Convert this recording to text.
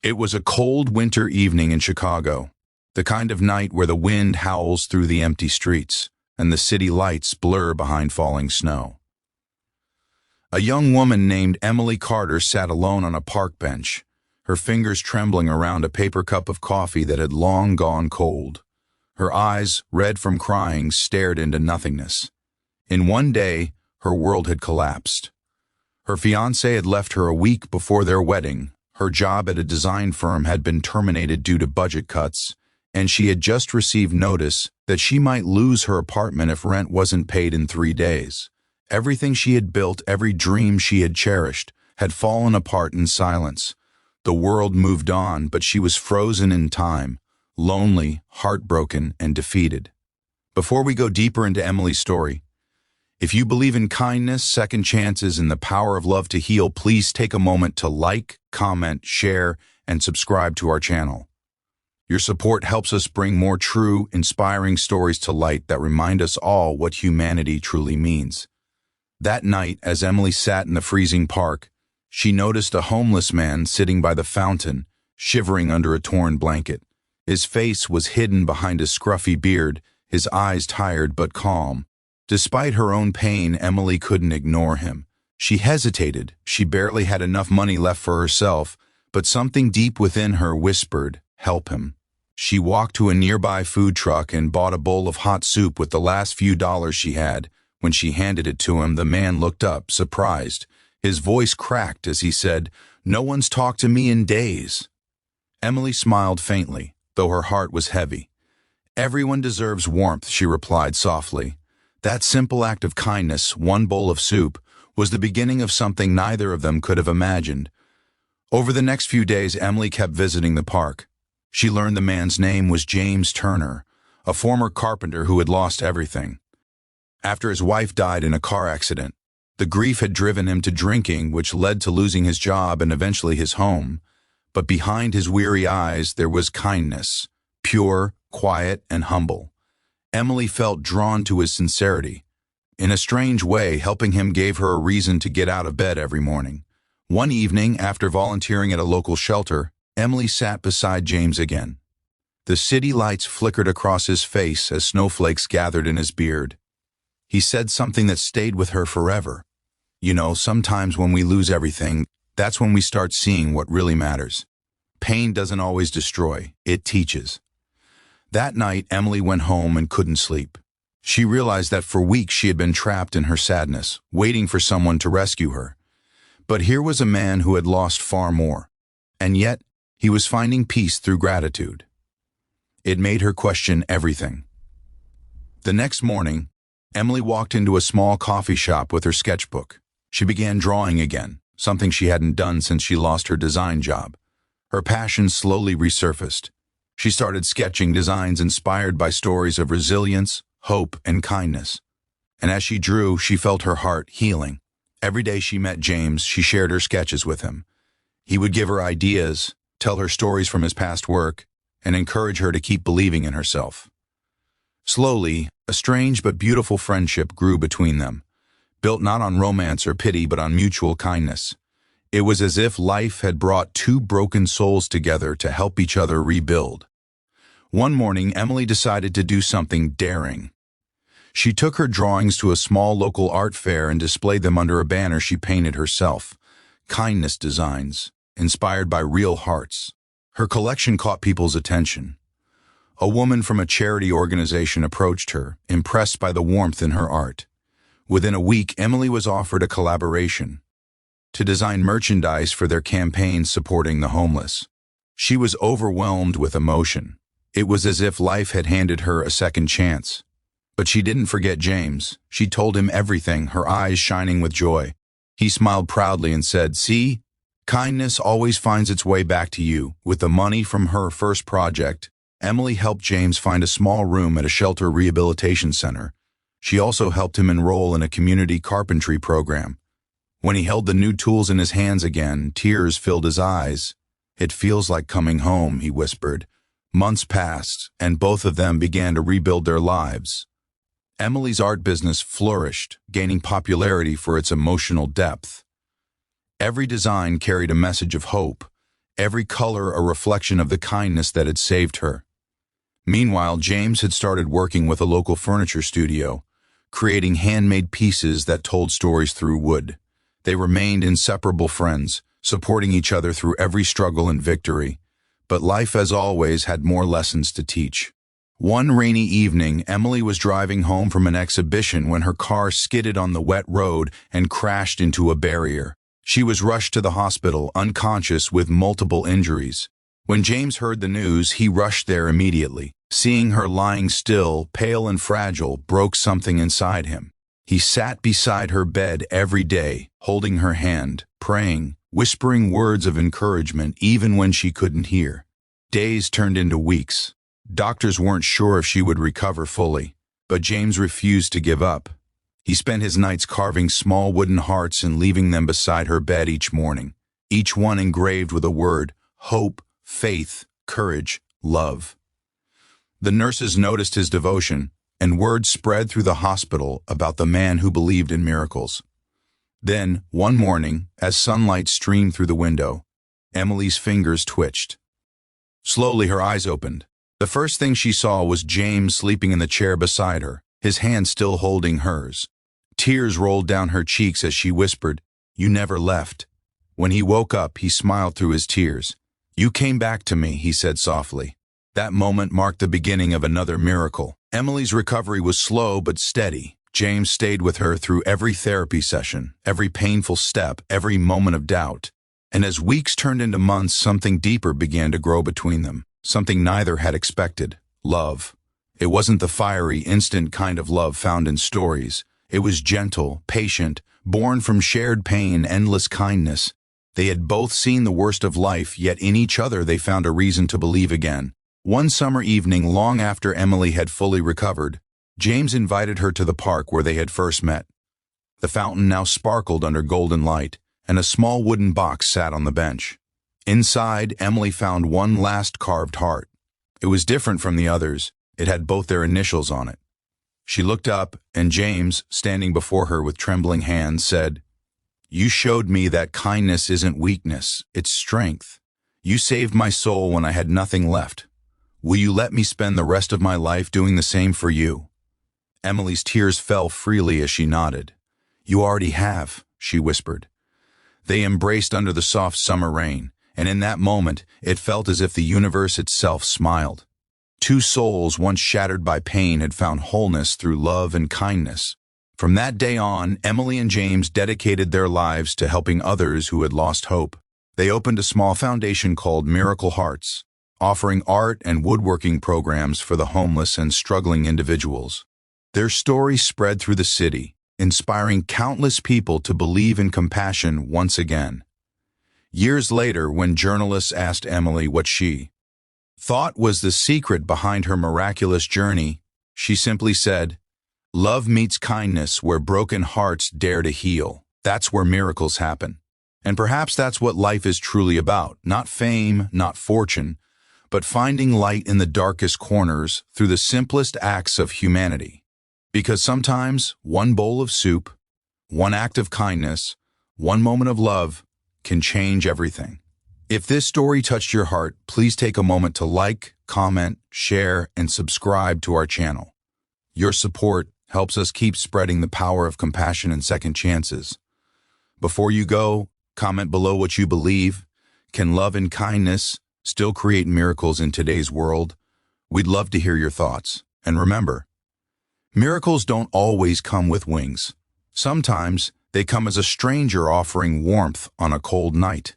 It was a cold winter evening in Chicago, the kind of night where the wind howls through the empty streets and the city lights blur behind falling snow. A young woman named Emily Carter sat alone on a park bench, her fingers trembling around a paper cup of coffee that had long gone cold. Her eyes, red from crying, stared into nothingness. In one day, her world had collapsed. Her fiancé had left her a week before their wedding. Her job at a design firm had been terminated due to budget cuts, and she had just received notice that she might lose her apartment if rent wasn't paid in 3 days. Everything she had built, every dream she had cherished, had fallen apart in silence. The world moved on, but she was frozen in time, lonely, heartbroken, and defeated. Before we go deeper into Emily's story, if you believe in kindness, second chances, and the power of love to heal, please take a moment to like, comment, share, and subscribe to our channel. Your support helps us bring more true, inspiring stories to light that remind us all what humanity truly means. That night, as Emily sat in the freezing park, she noticed a homeless man sitting by the fountain, shivering under a torn blanket. His face was hidden behind a scruffy beard, his eyes tired but calm. Despite her own pain, Emily couldn't ignore him. She hesitated. She barely had enough money left for herself, but something deep within her whispered, "Help him." She walked to a nearby food truck and bought a bowl of hot soup with the last few dollars she had. When she handed it to him, the man looked up, surprised. His voice cracked as he said, "No one's talked to me in days." Emily smiled faintly, though her heart was heavy. "Everyone deserves warmth," she replied softly. That simple act of kindness, one bowl of soup, was the beginning of something neither of them could have imagined. Over the next few days, Emily kept visiting the park. She learned the man's name was James Turner, a former carpenter who had lost everything. After his wife died in a car accident, the grief had driven him to drinking, which led to losing his job and eventually his home. But behind his weary eyes, there was kindness, pure, quiet, and humble. Emily felt drawn to his sincerity. In a strange way, helping him gave her a reason to get out of bed every morning. One evening, after volunteering at a local shelter, Emily sat beside James again. The city lights flickered across his face as snowflakes gathered in his beard. He said something that stayed with her forever. "You know, sometimes when we lose everything, that's when we start seeing what really matters. Pain doesn't always destroy, it teaches." That night, Emily went home and couldn't sleep. She realized that for weeks she had been trapped in her sadness, waiting for someone to rescue her. But here was a man who had lost far more, and yet he was finding peace through gratitude. It made her question everything. The next morning, Emily walked into a small coffee shop with her sketchbook. She began drawing again, something she hadn't done since she lost her design job. Her passion slowly resurfaced. She started sketching designs inspired by stories of resilience, hope, and kindness. And as she drew, she felt her heart healing. Every day she met James, she shared her sketches with him. He would give her ideas, tell her stories from his past work, and encourage her to keep believing in herself. Slowly, a strange but beautiful friendship grew between them, built not on romance or pity but on mutual kindness. It was as if life had brought two broken souls together to help each other rebuild. One morning, Emily decided to do something daring. She took her drawings to a small local art fair and displayed them under a banner she painted herself, kindness designs, inspired by real hearts. Her collection caught people's attention. A woman from a charity organization approached her, impressed by the warmth in her art. Within a week, Emily was offered a collaboration to design merchandise for their campaign supporting the homeless. She was overwhelmed with emotion. It was as if life had handed her a second chance. But she didn't forget James. She told him everything, her eyes shining with joy. He smiled proudly and said, "See, kindness always finds its way back to you." With the money from her first project, Emily helped James find a small room at a shelter rehabilitation center. She also helped him enroll in a community carpentry program. When he held the new tools in his hands again, tears filled his eyes. "It feels like coming home," he whispered. Months passed, and both of them began to rebuild their lives. Emily's art business flourished, gaining popularity for its emotional depth. Every design carried a message of hope, every color a reflection of the kindness that had saved her. Meanwhile, James had started working with a local furniture studio, creating handmade pieces that told stories through wood. They remained inseparable friends, supporting each other through every struggle and victory. But life, as always, had more lessons to teach. One rainy evening, Emily was driving home from an exhibition when her car skidded on the wet road and crashed into a barrier. She was rushed to the hospital, unconscious with multiple injuries. When James heard the news, he rushed there immediately. Seeing her lying still, pale and fragile, broke something inside him. He sat beside her bed every day, holding her hand, praying, whispering words of encouragement even when she couldn't hear. Days turned into weeks. Doctors weren't sure if she would recover fully, but James refused to give up. He spent his nights carving small wooden hearts and leaving them beside her bed each morning, each one engraved with a word: hope, faith, courage, love. The nurses noticed his devotion, and word spread through the hospital about the man who believed in miracles. Then, one morning, as sunlight streamed through the window, Emily's fingers twitched. Slowly, her eyes opened. The first thing she saw was James sleeping in the chair beside her, his hand still holding hers. Tears rolled down her cheeks as she whispered, "You never left." When he woke up, he smiled through his tears. "You came back to me," he said softly. That moment marked the beginning of another miracle. Emily's recovery was slow but steady. James stayed with her through every therapy session, every painful step, every moment of doubt. And as weeks turned into months, something deeper began to grow between them, something neither had expected: love. It wasn't the fiery, instant kind of love found in stories. It was gentle, patient, born from shared pain, endless kindness. They had both seen the worst of life, yet in each other they found a reason to believe again. One summer evening, long after Emily had fully recovered, James invited her to the park where they had first met. The fountain now sparkled under golden light, and a small wooden box sat on the bench. Inside, Emily found one last carved heart. It was different from the others. It had both their initials on it. She looked up, and James, standing before her with trembling hands, said, "You showed me that kindness isn't weakness, it's strength. You saved my soul when I had nothing left. Will you let me spend the rest of my life doing the same for you?" Emily's tears fell freely as she nodded. "You already have," she whispered. They embraced under the soft summer rain, and in that moment it felt as if the universe itself smiled. Two souls once shattered by pain had found wholeness through love and kindness. From that day on, Emily and James dedicated their lives to helping others who had lost hope. They opened a small foundation called Miracle Hearts, offering art and woodworking programs for the homeless and struggling individuals. Their story spread through the city, inspiring countless people to believe in compassion once again. Years later, when journalists asked Emily what she thought was the secret behind her miraculous journey, she simply said, "Love meets kindness where broken hearts dare to heal. That's where miracles happen." And perhaps that's what life is truly about, not fame, not fortune, but finding light in the darkest corners through the simplest acts of humanity. Because sometimes one bowl of soup, one act of kindness, one moment of love can change everything. If this story touched your heart, please take a moment to like, comment, share, and subscribe to our channel. Your support helps us keep spreading the power of compassion and second chances. Before you go, comment below what you believe. Can love and kindness still create miracles in today's world? We'd love to hear your thoughts. And remember, miracles don't always come with wings. Sometimes they come as a stranger offering warmth on a cold night.